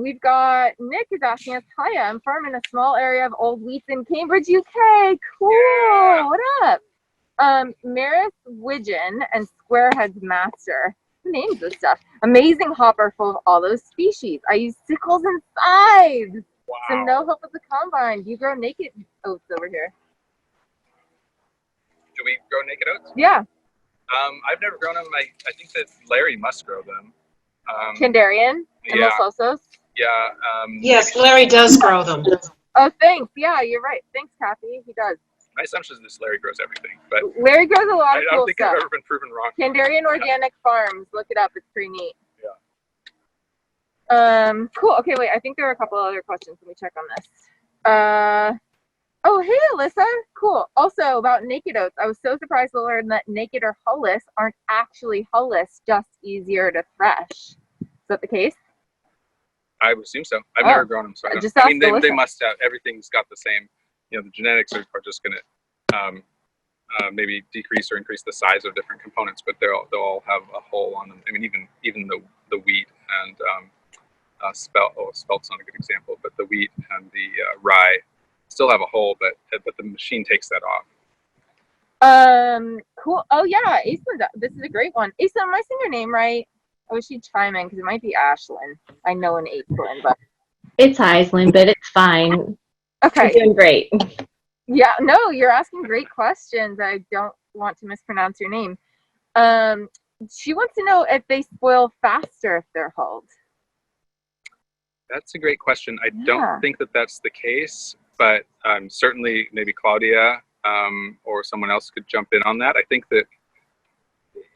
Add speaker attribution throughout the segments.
Speaker 1: We've got Nick is asking us, hi, I'm farming a small area of old wheats in Cambridge, UK. Cool. Yeah. What up? Maris Widgeon and Squarehead's Master. Who names this stuff? Amazing hopper full of all those species. I use sickles and scythes. Wow. So no help with the combine. Do you grow naked oats over here?
Speaker 2: Do we grow naked oats?
Speaker 1: Yeah.
Speaker 2: I've never grown them. I think that Larry must grow them.
Speaker 1: Kandarian and
Speaker 2: yeah.
Speaker 1: Los Osos?
Speaker 2: Yeah.
Speaker 3: Yes, Larry does grow them.
Speaker 1: Oh, thanks. Yeah, you're right. Thanks, Kathy. He does.
Speaker 2: My assumption is this Larry grows everything, but
Speaker 1: Larry grows a lot of cool stuff.
Speaker 2: I don't think I've ever been proven wrong.
Speaker 1: Kandarian Organic Farms. Look it up. It's pretty neat.
Speaker 2: Yeah.
Speaker 1: Cool. Okay, wait. I think there are a couple other questions. Let me check on this. Oh, hey, Alyssa. Cool. Also, about naked oats. I was so surprised to learn that naked or hulless aren't actually hulless, just easier to thresh. Is that the case?
Speaker 2: I would assume so. I've never grown them, so I mean, they must have. Everything's got the same. You know, the genetics are just going to maybe decrease or increase the size of different components, but they'll all have a hull on them. I mean, even the wheat and spelt's not a good example, but the wheat and the rye still have a hull, but the machine takes that off.
Speaker 1: Cool. Oh yeah, Asa, this is a great one. Asa, am I saying your name right? I wish she'd chime in because it might be Ashlyn. I know an Aislinn, but
Speaker 4: it's Aislinn, but it's fine.
Speaker 1: Okay.
Speaker 4: You're doing great.
Speaker 1: Yeah, no, you're asking great questions. I don't want to mispronounce your name. She wants to know if they spoil faster if they're hulled.
Speaker 2: That's a great question. I don't think that that's the case, but certainly maybe Claudia or someone else could jump in on that. I think that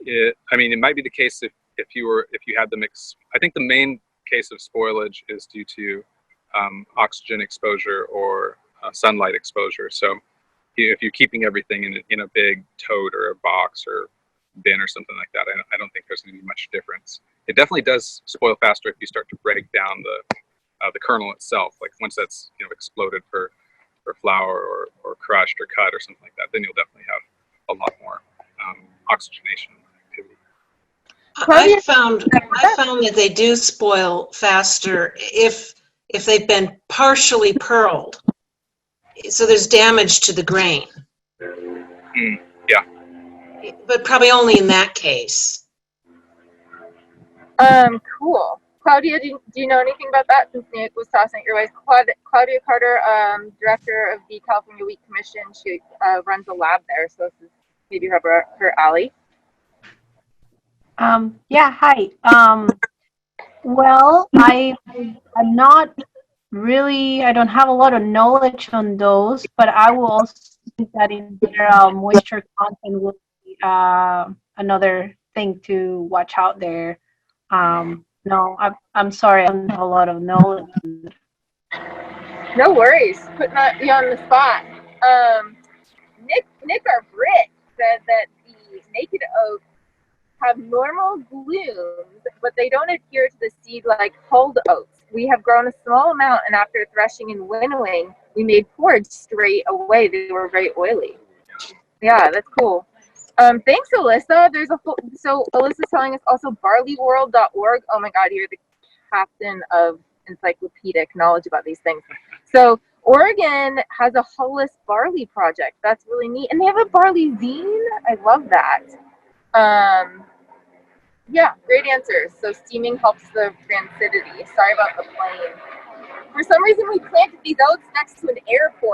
Speaker 2: it might be the case if you had the mix. I think the main case of spoilage is due to oxygen exposure or sunlight exposure. So if you're keeping everything in a big tote or a box or bin or something like that, I don't think there's going to be much difference. It definitely does spoil faster if you start to break down the kernel itself. Like once that's exploded for flour or crushed or cut or something like that, then you'll definitely have a lot more oxygenation activity.
Speaker 3: I found that they do spoil faster if they've been partially pearled. So there's damage to the grain.
Speaker 2: Yeah.
Speaker 3: But probably only in that case.
Speaker 1: Cool. Claudia, do you know anything about that? Since Nick was tossing it your way. Claudia Carter, director of the California Wheat Commission, she runs a lab there, so this is maybe her alley.
Speaker 5: Yeah, hi. Well, I'm not really, I don't have a lot of knowledge on those, but I will also think that in general, moisture content will be another thing to watch out there. No, I'm sorry, I don't have a lot of knowledge.
Speaker 1: No worries, putting you on the spot. Nick our Brit said that the naked oats have normal blooms, but they don't adhere to the seed like hulled oats. We have grown a small amount, and after threshing and winnowing, we made porridge straight away. They were very oily. Yeah, that's cool. Thanks, Alyssa. So Alyssa's telling us also barleyworld.org. Oh my God, you're the captain of encyclopedic knowledge about these things. So Oregon has a hull-less barley project. That's really neat. And they have a barley zine. I love that. Yeah, great answers. So steaming helps the rancidity. Sorry about the plane. For some reason, we planted these oats next to an airport.